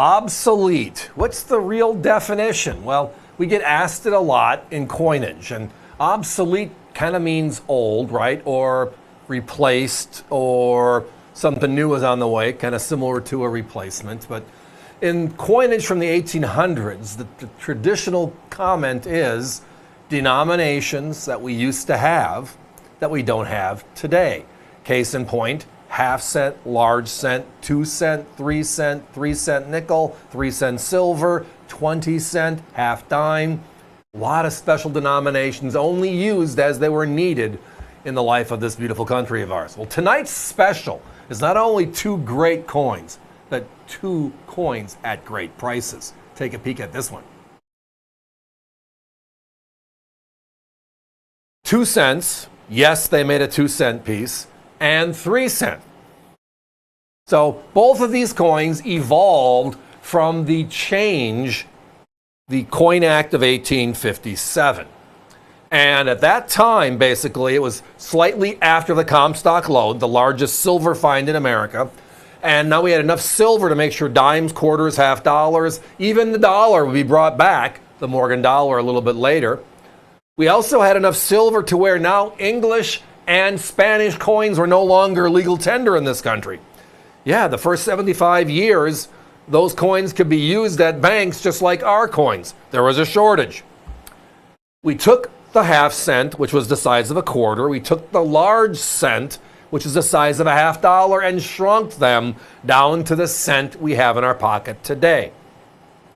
Obsolete. What's the real definition? Well, we get asked it a lot in coinage, and obsolete kind of means old, right? Or replaced, or something new is on the way, kind of similar to a replacement. But in coinage from the 1800s, the traditional comment is denominations that we used to have that we don't have today. Case in point, half cent, large cent, 2 cent, 3 cent, 3 cent nickel, 3 cent silver, 20 cent, half dime. A lot of special denominations only used as they were needed in the life of this beautiful country of ours. Well, tonight's special is not only two great coins, but two coins at great prices. Take a peek at this one. 2 cents, yes, they made a 2 cent piece, and 3 cent. So both of these coins evolved from the change, the Coin Act of 1857. And at that time, basically, it was slightly after the Comstock Lode, the largest silver find in America. And now we had enough silver to make sure dimes, quarters, half dollars, even the dollar would be brought back, the Morgan dollar a little bit later. We also had enough silver to where now English and Spanish coins were no longer legal tender in this country. Yeah, the first 75 years, those coins could be used at banks just like our coins. There was a shortage. We took the half cent, which was the size of a quarter. We took the large cent, which is the size of a half dollar, and shrunk them down to the cent we have in our pocket today.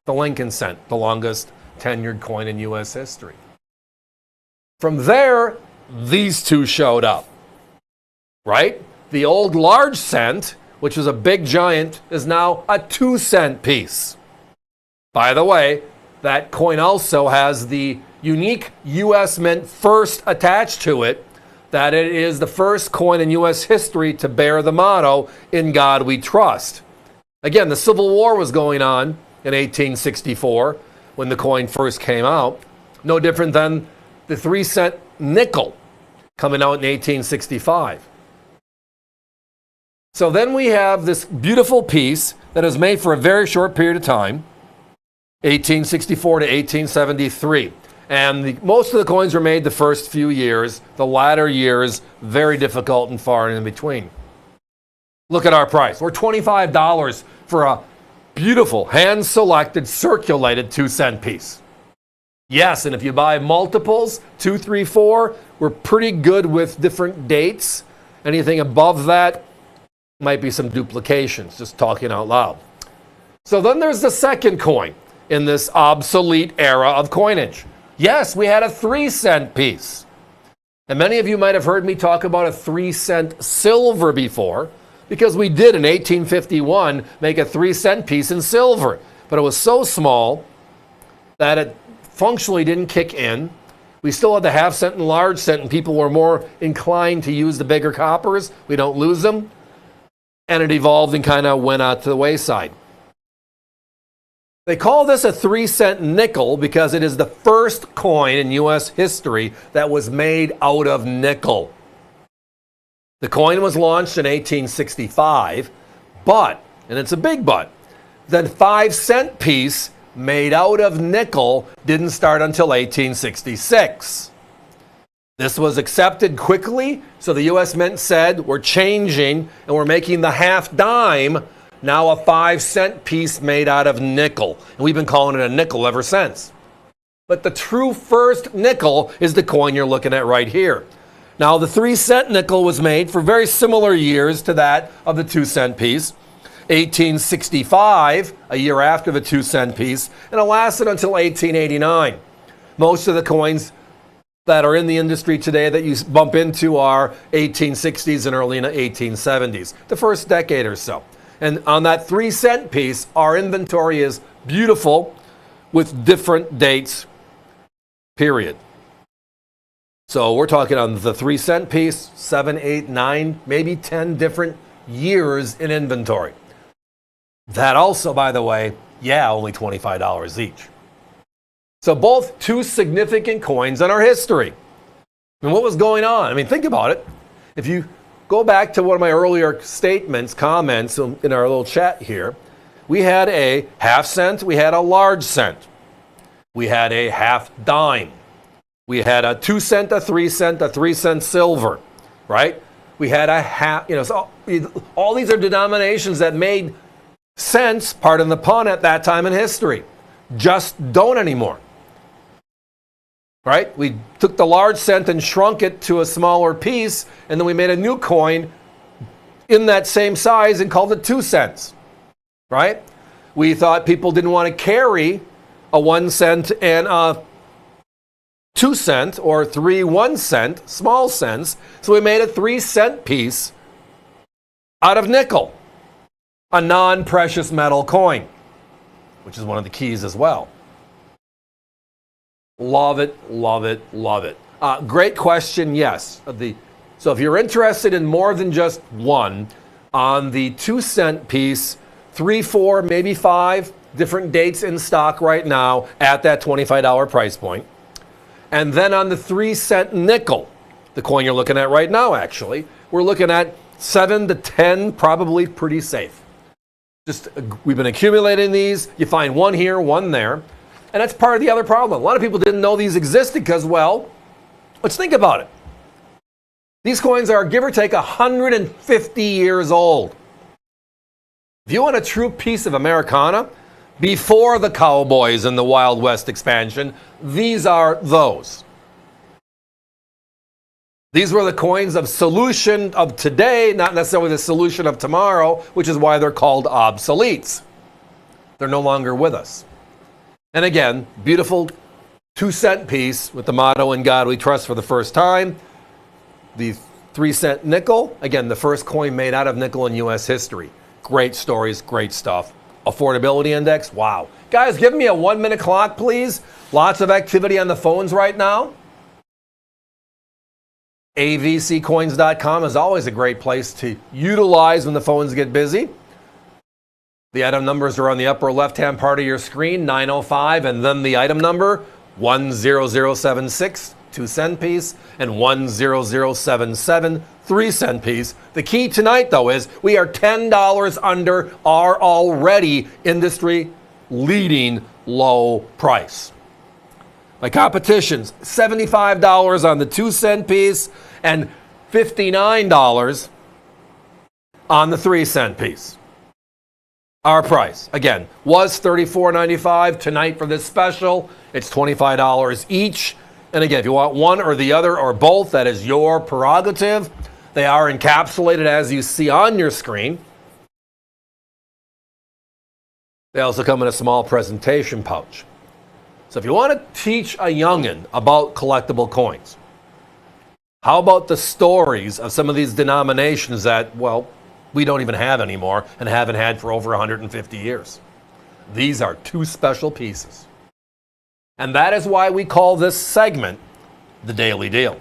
The Lincoln cent, the longest tenured coin in U.S. history. From there, these two showed up, right? The old large cent, which was a big giant, is now a 2 cent piece. By the way, that coin also has the unique U.S. Mint first attached to it, that it is the first coin in U.S. history to bear the motto, "In God We Trust." Again, the Civil War was going on in 1864 when the coin first came out. No different than the 3 cent nickel coming out in 1865. So then we have this beautiful piece that is made for a very short period of time, 1864 to 1873. And most of the coins were made the first few years. The latter years, very difficult and far and in between. Look at our price. We're $25 for a beautiful, hand-selected, circulated 2 cent piece. Yes, and if you buy multiples, 2, 3, 4, we're pretty good with different dates. Anything above that might be some duplications, just talking out loud. So then there's the second coin in this obsolete era of coinage. Yes, we had a 3 cent piece. And many of you might have heard me talk about a 3 cent silver before, because we did in 1851 make a 3 cent piece in silver. But it was so small that it functionally didn't kick in. We still had the half cent and large cent, and people were more inclined to use the bigger coppers. We don't lose them. And it evolved and kind of went out to the wayside. They call this a 3 cent nickel because it is the first coin in U.S. history that was made out of nickel. The coin was launched in 1865, but, and it's a big but, the 5 cent piece made out of nickel didn't start until 1866. This was accepted quickly, so the U.S. Mint said, we're changing and we're making the half dime now a 5 cent piece made out of nickel. And we've been calling it a nickel ever since. But the true first nickel is the coin you're looking at right here. Now, the 3 cent nickel was made for very similar years to that of the 2 cent piece. 1865, a year after the 2 cent piece, and it lasted until 1889. Most of the coins that are in the industry today that you bump into are 1860s and early 1870s, the first decade or so. And on that 3 cent piece, our inventory is beautiful with different dates, period. So we're talking on the 3 cent piece, 7, 8, 9, maybe 10 different years in inventory. That also, by the way, yeah, only $25 each. So both two significant coins in our history. And what was going on? I mean, think about it. If you go back to one of my earlier statements, comments in our little chat here, We had a half cent, we had a large cent. We had a half dime. We had a 2 cent, a 3 cent, a 3 cent silver, right? We had a half, so all these are denominations that made sense, pardon the pun, at that time in history. Just don't anymore. Right? We took the large cent and shrunk it to a smaller piece, and then we made a new coin in that same size and called it 2 cents. Right? We thought people didn't want to carry a 1 cent and a 2 cent or 3 1 cent small cents, so we made a 3 cent piece out of nickel, a non-precious metal coin, which is one of the keys as well. Love it, love it, love it. Great question, yes. So if you're interested in more than just one, on the 2 cent piece, 3, 4, maybe 5 different dates in stock right now at that $25 price point. And then on the 3 cent nickel, the coin you're looking at right now actually, we're looking at 7 to 10, probably pretty safe. We've been accumulating these. You find one here, one there. And that's part of the other problem. A lot of people didn't know these existed because, well, let's think about it. These coins are, give or take, 150 years old. If you want a true piece of Americana, before the Cowboys and the Wild West expansion, these are those. These were the coins of solution of today, not necessarily the solution of tomorrow, which is why they're called obsoletes. They're no longer with us. And again, beautiful 2 cent piece with the motto "In God We Trust" for the first time. The 3 cent nickel, again, the first coin made out of nickel in U.S. history. Great stories, great stuff. Affordability index, wow. Guys, give me a 1-minute clock, please. Lots of activity on the phones right now. avccoins.com is always a great place to utilize when the phones get busy. The item numbers are on the upper left-hand part of your screen, 905, and then the item number, 10076, 2 cent piece, and 10077, 3 cent piece. The key tonight, though, is we are $10 under our already industry-leading low price. My competition's $75 on the 2 cent piece and $59 on the 3 cent piece. Our price, again, was $34.95. Tonight for this special, it's $25 each. And again, if you want one or the other or both, that is your prerogative. They are encapsulated as you see on your screen. They also come in a small presentation pouch. So if you want to teach a youngin' about collectible coins, how about the stories of some of these denominations that, well, we don't even have anymore and haven't had for over 150 years. These are 2 special pieces. And that is why we call this segment the Daily Deal.